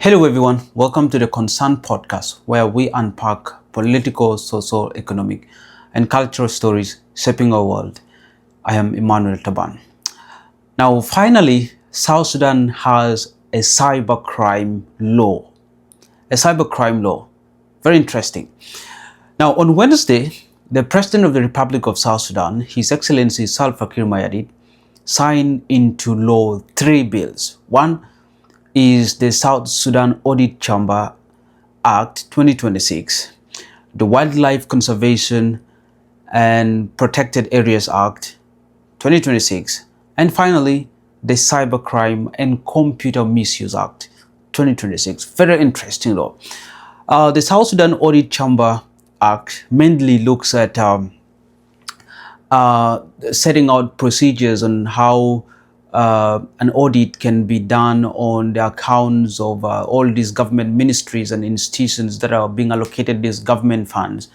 Hello everyone, welcome to the Concern Podcast, where we unpack political, social, economic and cultural stories shaping our world. I am Emmanuel Taban. Now finally, South Sudan has a cybercrime law. A cybercrime law. Very interesting. Now on Wednesday, the President of the Republic of South Sudan, His Excellency Salva Kiir Mayardit, signed into law three bills. One is the South Sudan Audit Chamber Act 2026, the Wildlife Conservation and Protected Areas Act 2026, and finally, the Cybercrime and Computer Misuse Act 2026. Very interesting law. The South Sudan Audit Chamber Act mainly looks at setting out procedures on how an audit can be done on the accounts of all these government ministries and institutions that are being allocated these government funds.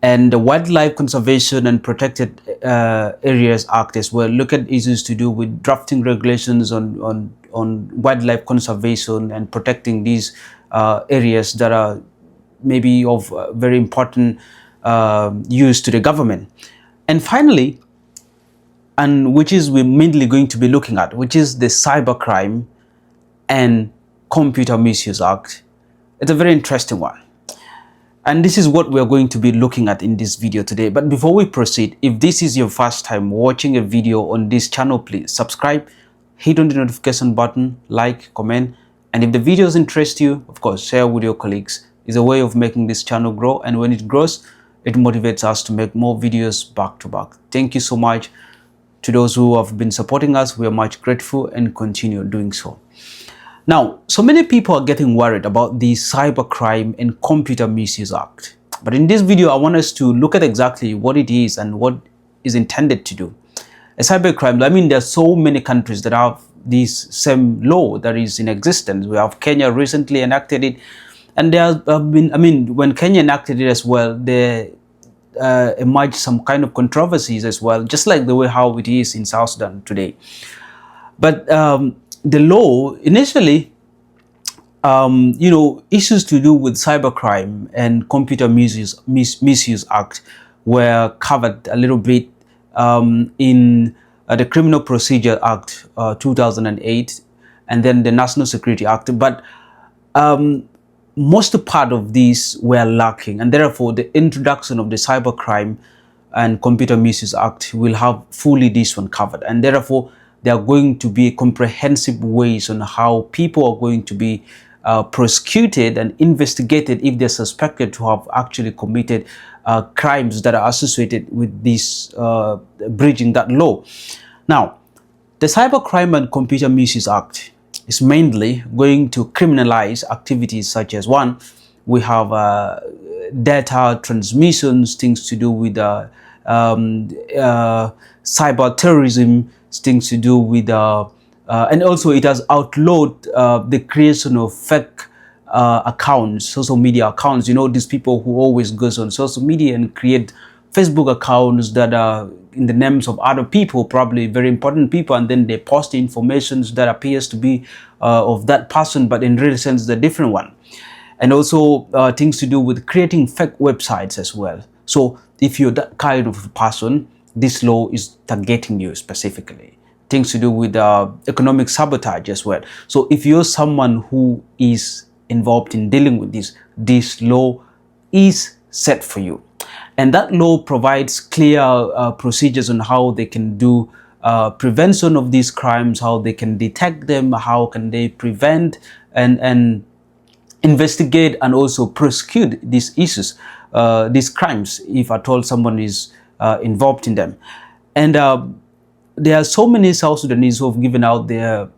And the Wildlife Conservation and Protected Areas Act as well look at issues to do with drafting regulations on wildlife conservation and protecting these areas that are maybe of very important use to the government. And finally, and which is we're mainly going to be looking at, which is the Cybercrime and Computer Misuse Act. It's a very interesting one. And this is what we're going to be looking at in this video today. But before we proceed, if this is your first time watching a video on this channel, please subscribe, hit on the notification button, like, comment, and if the videos interest you, of course, share with your colleagues. It's a way of making this channel grow, and when it grows, it motivates us to make more videos back to back. Thank you so much. To those who have been supporting us, we are much grateful and continue doing so. Now, so many people are getting worried about the Cybercrime and Computer Misuse Act. But in this video, I want us to look at exactly what it is and what is intended to do. A cybercrime, I mean, there are so many countries that have this same law that is in existence. We have Kenya recently enacted it. And there have been, I mean, when Kenya enacted it as well, there emerged some kind of controversies as well, just like the way how it is in South Sudan today. But the law initially, issues to do with cybercrime and computer misuse act were covered a little bit in the Criminal Procedure Act 2008 and then the National Security Act. But most part of these were lacking, and therefore the introduction of the Cybercrime and Computer Misuse Act will have fully this one covered, and therefore there are going to be comprehensive ways on how people are going to be prosecuted and investigated if they're suspected to have actually committed crimes that are associated with this breaching that law. Now, the Cybercrime and Computer Misuse Act is mainly going to criminalize activities such as, one, we have data transmissions, things to do with cyber terrorism, things to do with, and also it has outlawed the creation of fake accounts, social media accounts. You know, these people who always goes on social media and create Facebook accounts that are in the names of other people, probably very important people, and then they post information that appears to be of that person, but in real sense, the different one. And also things to do with creating fake websites as well. So if you're that kind of person, this law is targeting you specifically. Things to do with economic sabotage as well. So if you're someone who is involved in dealing with this law is set for you. And that law provides clear procedures on how they can do prevention of these crimes, how they can detect them, how can they prevent and investigate and also prosecute these issues, these crimes, if at all someone is involved in them. And there are so many South Sudanese who have given out their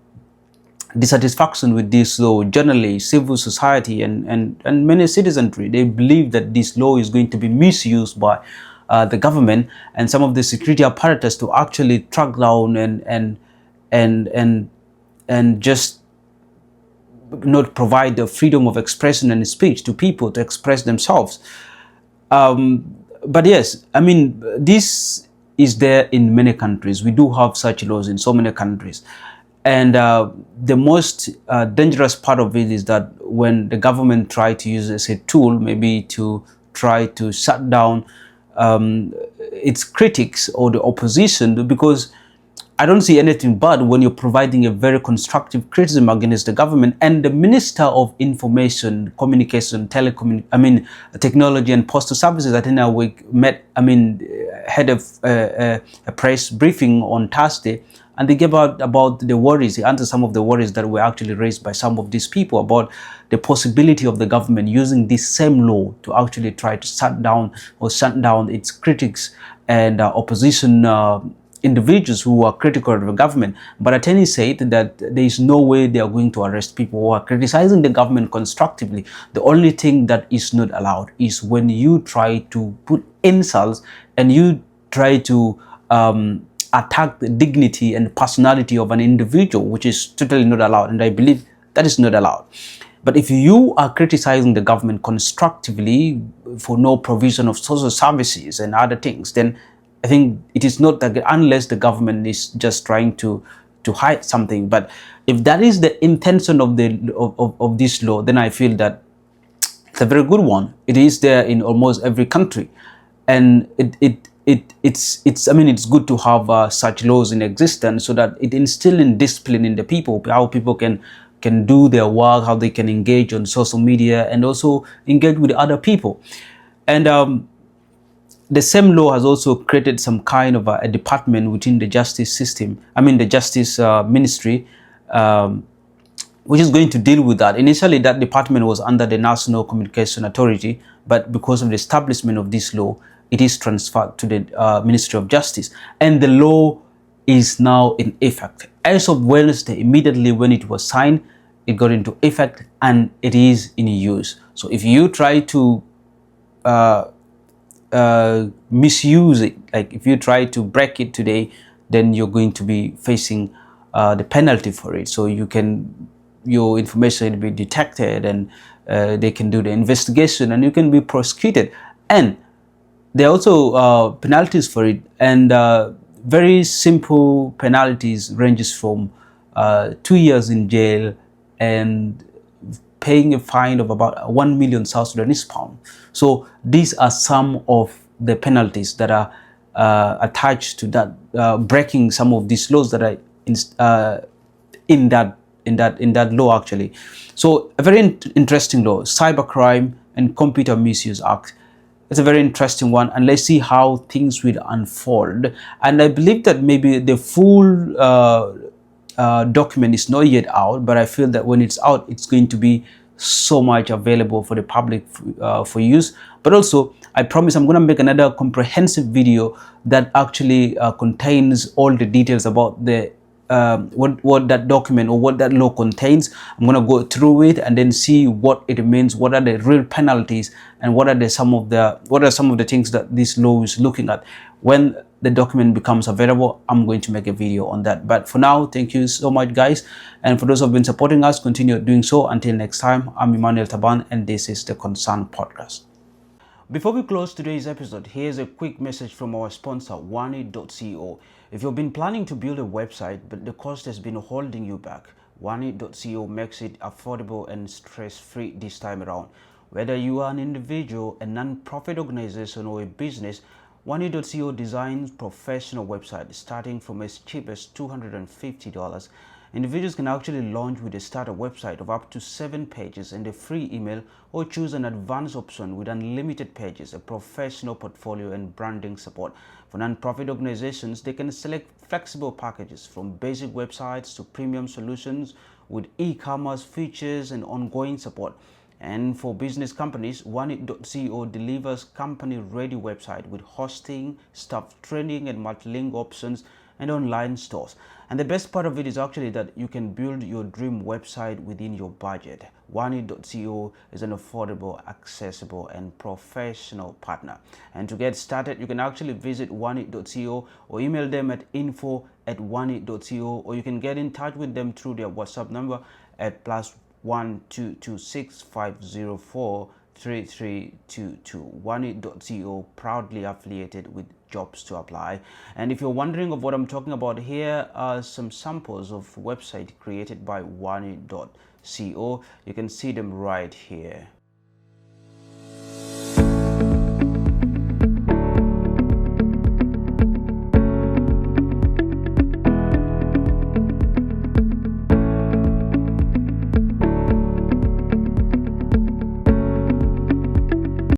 dissatisfaction with this law. Generally, civil society and many citizenry, they believe that this law is going to be misused by the government and some of the security apparatus to actually track down and just not provide the freedom of expression and speech to people to express themselves. But yes, I mean, this is there in many countries. We do have such laws in so many countries. And the most dangerous part of it is that when the government try to use it as a tool, maybe to try to shut down its critics or the opposition, because I don't see anything but when you're providing a very constructive criticism against the government. And the Minister of Information, Communication, Technology and Postal Services, I think we met, had a press briefing on Thursday, and they gave out about the worries. He answered some of the worries that were actually raised by some of these people about the possibility of the government using this same law to actually try to shut down its critics and opposition individuals who are critical of the government. But attorney said that there is no way they are going to arrest people who are criticizing the government constructively. The only thing that is not allowed is when you try to put insults and you try to attack the dignity and personality of an individual, which is totally not allowed, and I believe that is not allowed. But if you are criticizing the government constructively for no provision of social services and other things, then I think it is not that, unless the government is just trying to hide something. But if that is the intention of this law, then I feel that it's a very good one. It is there in almost every country, and it's good to have such laws in existence, so that it instills in discipline in the people, how people can do their work, how they can engage on social media and also engage with other people. And the same law has also created some kind of a department within the justice system, the justice ministry, which is going to deal with that. Initially, that department was under the National Communication Authority, but because of the establishment of this law, it is transferred to the Ministry of Justice. And the law is now in effect. As of Wednesday, immediately when it was signed, it got into effect and it is in use. So if you try to misuse it, like if you try to break it today, then you're going to be facing the penalty for it. So your information will be detected, and they can do the investigation and you can be prosecuted. And there are also penalties for it, and very simple penalties ranges from 2 years in jail and paying a fine of about 1 million South Sudanese pounds. So these are some of the penalties that are attached to that, breaking some of these laws that are in that law actually. So a very interesting law, Cybercrime and Computer Misuse Act. It's a very interesting one, and let's see how things will unfold. And I believe that maybe the full document is not yet out, but I feel that when it's out, it's going to be so much available for the public for use. But also, I promise I'm going to make another comprehensive video that actually contains all the details about the what that document or what that law contains. I'm going to go through it and then see what it means, what are the real penalties, and what are some of the things that this law is looking at. When the document becomes available, I'm going to make a video on that. But for now, thank you so much, guys. And for those who have been supporting us, continue doing so. Until next time, I'm Emmanuel Taban, and this is the Concern Podcast. Before we close today's episode, here's a quick message from our sponsor, Wani.co. If you've been planning to build a website, but the cost has been holding you back, Wani.co makes it affordable and stress-free this time around. Whether you are an individual, a non-profit organization, or a business, Wani.co designs professional websites starting from as cheap as $250. Individuals can actually launch with a starter website of up to 7 pages and a free email, or choose an advanced option with unlimited pages, a professional portfolio, and branding support. For non-profit organizations, they can select flexible packages from basic websites to premium solutions with e-commerce features and ongoing support. And for business companies, One.co delivers company-ready website with hosting, staff training, and multi-link options and online stores. And the best part of it is actually that you can build your dream website within your budget. Wani.co is an affordable, accessible, and professional partner. And to get started, you can actually visit Wani.co or email them at info@wani.co, or you can get in touch with them through their WhatsApp number at +1 226 504 3322. One.co, proudly affiliated with Jobs to Apply. And if you're wondering of what I'm talking about, here are some samples of website created by One.co. You can see them right here.